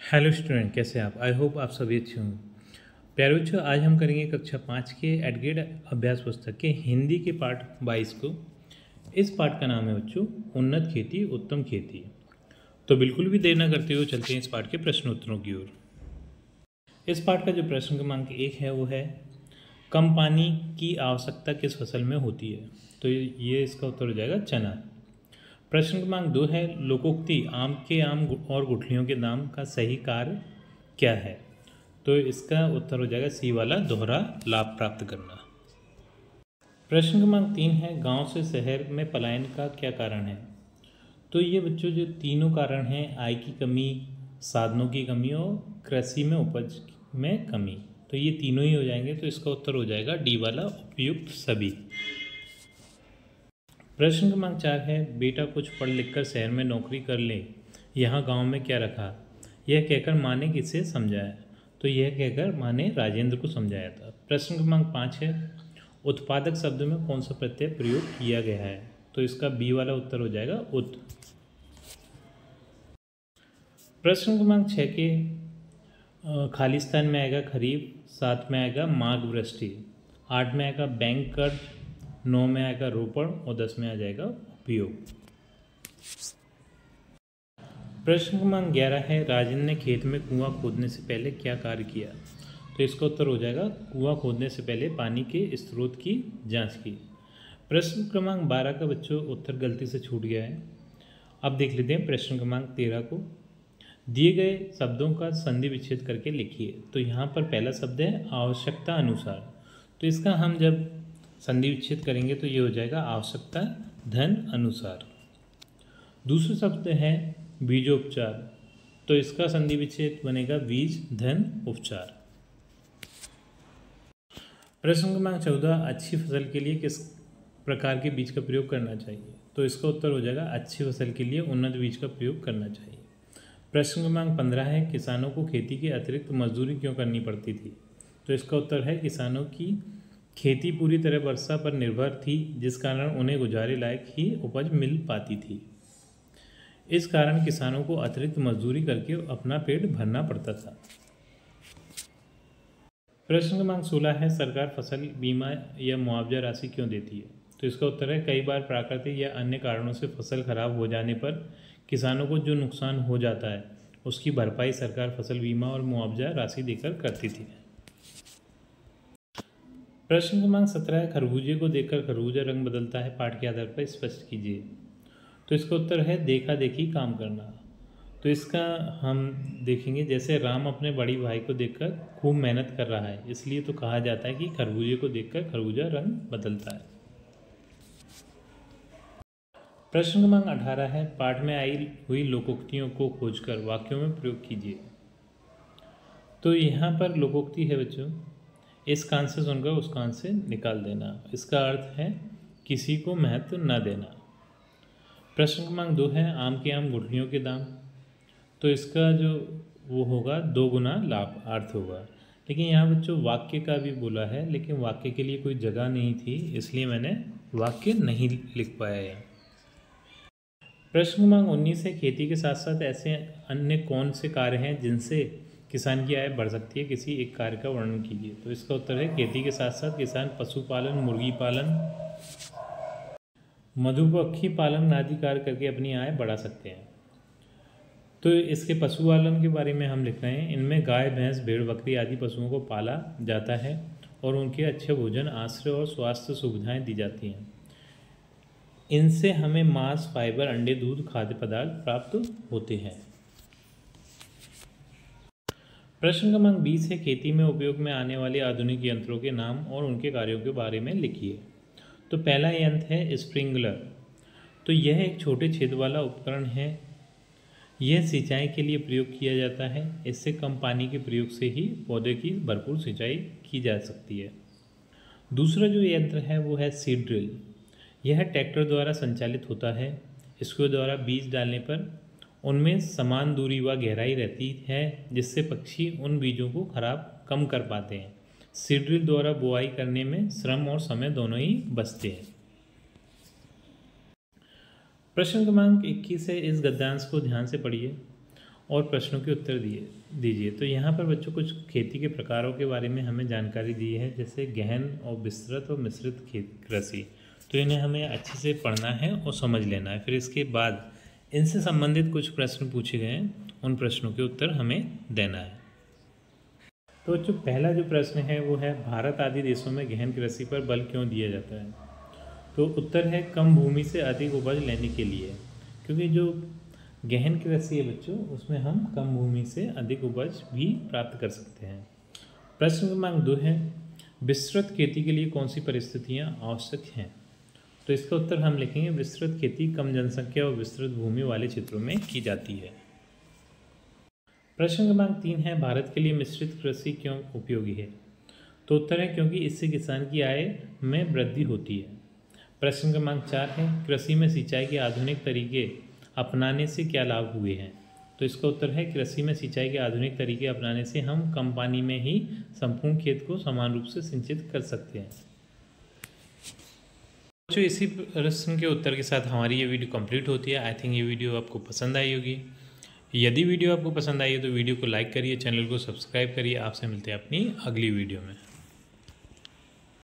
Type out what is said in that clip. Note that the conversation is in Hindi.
हेलो स्टूडेंट, कैसे हैं आप? आई होप आप सभी अच्छे होंगे। प्यारे बच्चों, आज हम करेंगे कक्षा 5 के एट ग्रेड अभ्यास पुस्तक के हिंदी के पाठ 22 को। इस पाठ का नाम है बच्चों उन्नत खेती उत्तम खेती। तो बिल्कुल भी देर न करते हुए चलते हैं इस पाठ के प्रश्न उत्तरों की ओर। इस पाठ का जो प्रश्न क्रमांक 1 है वो है कम पानी की आवश्यकता किस फसल में होती है। तो ये इसका उत्तर हो जाएगा चना। प्रश्न क्रमांक 2 है लोकोक्ति आम के आम और गुठलियों के दाम का सही कार्य क्या है। तो इसका उत्तर हो जाएगा सी वाला, दोहरा लाभ प्राप्त करना। प्रश्न क्रमांक 3 है गांव से शहर में पलायन का क्या कारण है। तो ये बच्चों जो तीनों कारण हैं, आय की कमी, साधनों की कमी और कृषि में उपज में कमी, तो ये तीनों ही हो जाएंगे। तो इसका उत्तर हो जाएगा डी वाला, उपयुक्त सभी। प्रश्न क्रमांक 4 है बेटा कुछ पढ़ लिख कर शहर में नौकरी कर ले, यहाँ गांव में क्या रखा। यह कहकर माँ ने किसे समझाया। तो यह कहकर माँ ने राजेंद्र को समझाया था। प्रश्न क्रमांक 5 है उत्पादक शब्द में कौन सा प्रत्यय प्रयोग किया गया है। तो इसका बी वाला उत्तर हो जाएगा उत। प्रश्न क्रमांक 6 के खाली स्थान में आएगा खरीफ, 7 में आएगा माघ वृष्टि, 8 में आएगा बैंक कर्ज, 9 में आएगा रोपण और 10 में आ जाएगा उपयोग। प्रश्न क्रमांक 11 है राजेंद्र ने खेत में कुआं खोदने से पहले क्या कार्य किया। तो इसका उत्तर हो जाएगा कुआं खोदने से पहले पानी के स्रोत की जांच की। प्रश्न क्रमांक 12 का बच्चों उत्तर गलती से छूट गया है। अब देख लेते हैं प्रश्न क्रमांक 13 को। दिए गए शब्दों का संधि विच्छेद करके लिखिए। तो यहाँ पर पहला शब्द है आवश्यकता अनुसार। तो इसका हम जब संधि विच्छेद करेंगे तो ये हो जाएगा आवश्यकता धन अनुसार। दूसरा शब्द है बीजोपचार। तो इसका संधि विच्छेद बनेगा बीज धन उपचार। प्रश्न क्रमांक 14 अच्छी फसल के लिए किस प्रकार के बीज का प्रयोग करना चाहिए। तो इसका उत्तर हो जाएगा अच्छी फसल के लिए उन्नत बीज का प्रयोग करना चाहिए। प्रश्न क्रमांक 15 है किसानों को खेती के अतिरिक्त मजदूरी क्यों करनी पड़ती थी। तो इसका उत्तर है किसानों की खेती पूरी तरह वर्षा पर निर्भर थी, जिस कारण उन्हें गुजारे लायक ही उपज मिल पाती थी। इस कारण किसानों को अतिरिक्त मजदूरी करके अपना पेट भरना पड़ता था। प्रश्न क्रमांक 16 है सरकार फसल बीमा या मुआवजा राशि क्यों देती है। तो इसका उत्तर है कई बार प्राकृतिक या अन्य कारणों से फसल खराब हो जाने पर किसानों को जो नुकसान हो जाता है उसकी भरपाई सरकार फसल बीमा और मुआवजा राशि देकर करती थी। प्रश्न क्रमांक 17 खरबूजे को देखकर खरबूजा रंग बदलता है, पाठ के आधार पर स्पष्ट कीजिए। तो इसका उत्तर है देखा देखी काम करना। तो इसका हम देखेंगे जैसे राम अपने बड़ी भाई को देखकर खूब मेहनत कर रहा है, इसलिए तो कहा जाता है कि खरबूजे को देखकर खरबूजा रंग बदलता है। प्रश्न क्रमांक 18 है पाठ में आई हुई लोकोक्तियों को खोजकर वाक्यों में प्रयोग कीजिए। तो यहाँ पर लोकोक्ति है बच्चों, इस कान से सुनकर उस कान से निकाल देना। इसका अर्थ है किसी को महत्व न देना। प्रश्न क्रमांक 2 है आम के आम गुठलियों के दाम। तो इसका जो वो होगा 2 गुना लाभ अर्थ होगा। लेकिन यहाँ बच्चों वाक्य का भी बोला है, लेकिन वाक्य के लिए कोई जगह नहीं थी, इसलिए मैंने वाक्य नहीं लिख पाया है। प्रश्न क्रमांक 19 है खेती के साथ साथ ऐसे अन्य कौन से कार्य हैं जिनसे किसान की आय बढ़ सकती है, किसी एक कार्य का वर्णन कीजिए। तो इसका उत्तर है खेती के साथ साथ किसान पशुपालन, मुर्गी पालन, मधुमक्खी पालन आदि कार्य करके अपनी आय बढ़ा सकते हैं। तो इसके पशुपालन के बारे में हम लिख रहे हैं इनमें गाय भैंस भेड़ बकरी आदि पशुओं को पाला जाता है और उनके अच्छे भोजन, आश्रय और स्वास्थ्य सुविधाएं दी जाती हैं। इनसे हमें मांस, फाइबर, अंडे, दूध, खाद्य पदार्थ प्राप्त होते हैं। प्रश्न क्रमांक 20 है खेती में उपयोग में आने वाले आधुनिक यंत्रों के नाम और उनके कार्यों के बारे में लिखिए। तो पहला यंत्र है स्प्रिंकलर। तो यह एक छोटे छेद वाला उपकरण है। यह सिंचाई के लिए प्रयोग किया जाता है। इससे कम पानी के प्रयोग से ही पौधे की भरपूर सिंचाई की जा सकती है। दूसरा जो यंत्र है वो है सीड ड्रिल। यह ट्रैक्टर द्वारा संचालित होता है। इसके द्वारा बीज डालने पर उनमें समान दूरी व गहराई रहती है, जिससे पक्षी उन बीजों को खराब कम कर पाते हैं। सीड ड्रिल द्वारा बुआई करने में श्रम और समय दोनों ही बचते हैं। प्रश्न क्रमांक 21 है इस गद्यांश को ध्यान से पढ़िए और प्रश्नों के उत्तर दीजिए। तो यहाँ पर बच्चों कुछ खेती के प्रकारों के बारे में हमें जानकारी दी है, जैसे गहन और विस्तृत और मिश्रित कृषि। तो इन्हें हमें अच्छे से पढ़ना है और समझ लेना है। फिर इसके बाद इनसे संबंधित कुछ प्रश्न पूछे गए हैं, उन प्रश्नों के उत्तर हमें देना है। तो जो पहला जो प्रश्न है वो है, भारत आदि देशों में गहन कृषि पर बल क्यों दिया जाता है? तो उत्तर है, कम भूमि से अधिक उपज लेने के लिए। क्योंकि जो गहन कृषि है बच्चों, उसमें हम कम भूमि से अधिक उपज भी प्राप्त कर सकते हैं। प्रश्न क्रमांक 2 है, विस्तृत खेती के लिए कौन सी परिस्थितियां आवश्यक हैं? तो इसका उत्तर हम लिखेंगे, विस्तृत खेती कम जनसंख्या और विस्तृत भूमि वाले क्षेत्रों में की जाती है। प्रश्न क्रमांक 3 है, भारत के लिए मिश्रित कृषि क्यों उपयोगी है? तो उत्तर है, क्योंकि इससे किसान की आय में वृद्धि होती है। प्रश्न क्रमांक 4 है, कृषि में सिंचाई के आधुनिक तरीके अपनाने से क्या लाभ हुए हैं? तो इसका उत्तर है, कृषि में सिंचाई के आधुनिक तरीके अपनाने से हम कम पानी में ही संपूर्ण खेत को समान रूप से सिंचित कर सकते हैं। तो इसी प्रश्न के उत्तर के साथ हमारी ये वीडियो कंप्लीट होती है। आई थिंक ये वीडियो आपको पसंद आई होगी। यदि वीडियो आपको पसंद आई है तो वीडियो को लाइक करिए, चैनल को सब्सक्राइब करिए। आपसे मिलते हैं अपनी अगली वीडियो में।